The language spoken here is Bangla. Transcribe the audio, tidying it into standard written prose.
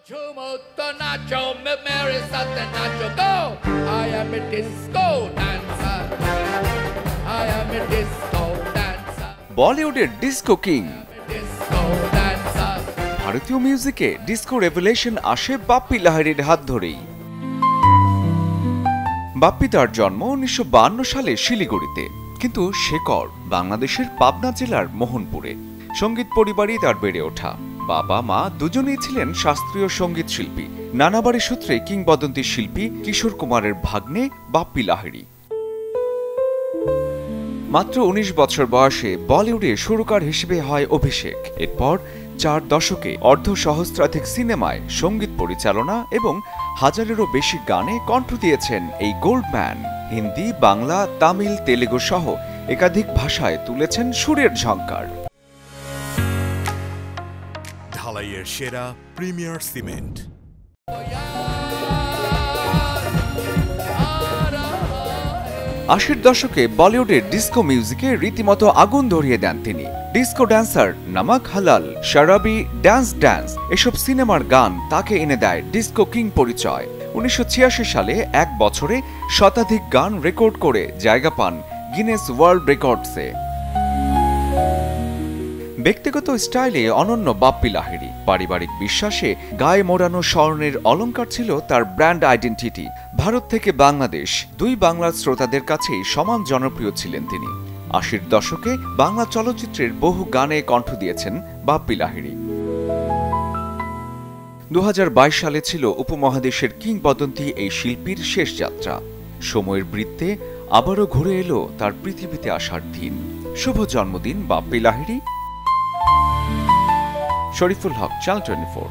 Chumuto nacho, me Mary Satan nacho, go! I am a disco dancer. I am a disco dancer. বলিউডের ডিস্কো কিং Disco dancer. ভারতীয় মিউজিকে ডিস্কো রেভলিউশন আসে বাপ্পি লাহিড়ীর হাত ধরেই। বাপ্পি তার জন্ম 1952 সালে শিলিগুড়িতে, কিন্তু শেকড় বাংলাদেশের পাবনা জেলার মোহনপুরে। সঙ্গীত পরিবারই তার বেড়ে ওঠা। বাবা মা দুজনেই ছিলেন শাস্ত্রীয় সঙ্গীত শিল্পী। নানাবাড়ি সূত্রে কিংবদন্তি শিল্পী কিশোর কুমারের ভাগ্নে বাপ্পি লাহিড়ী। মাত্র 19 বছর বয়সে বলিউডে সুরকার হিসেবে হয় অভিষেক। এরপর 4 দশকে অর্ধসহস্রাধিক সিনেমায় সঙ্গীত পরিচালনা এবং হাজারেরও বেশি গানে কণ্ঠ দিয়েছেন এই গোল্ডম্যান। হিন্দি, বাংলা, তামিল, তেলেগু সহ একাধিক ভাষায় তুলেছেন সুরের ঝংকার। ঢালাইয়ের সেরা প্রিমিয়ার সিমেন্ট। আশির দশকে বলিউডের ডিস্কো মিউজিকে রীতিমতো আগুন ধরিয়ে দেন তিনি। ডিস্কো ড্যান্সার, নামক হালাল, শারাবি, ড্যান্স ড্যান্স এসব সিনেমার গান তাকে এনে দেয় ডিস্কো কিং পরিচয়। 1986 সালে এক বছরে শতাধিক গান রেকর্ড করে জায়গা পান গিনেস ওয়ার্ল্ড রেকর্ডসে। ব্যক্তিগত স্টাইলে অনন্য বাপ্পি লাহিড়ী। পারিবারিক বিশ্বাসে গায়ে মোড়ানো স্বর্ণের অলংকার ছিল তার ব্র্যান্ড আইডেন্টিটি। ভারত থেকে বাংলাদেশ দুই বাংলার শ্রোতাদের কাছেই সমান জনপ্রিয় ছিলেন তিনি। 80-র দশকে বাংলা চলচ্চিত্রের বহু গানে কণ্ঠ দিয়েছেন বাপ্পি লাহিড়ী। 2022 সালে ছিল উপমহাদেশের কিংবদন্তি এই শিল্পীর শেষ যাত্রা। সময়ের বৃত্তে আবারও ঘুরে এলো তার পৃথিবীতে আসার দিন। শুভ জন্মদিন বাপ্পি লাহিড়ী। শরীফুল হক, চ্যানেল 24।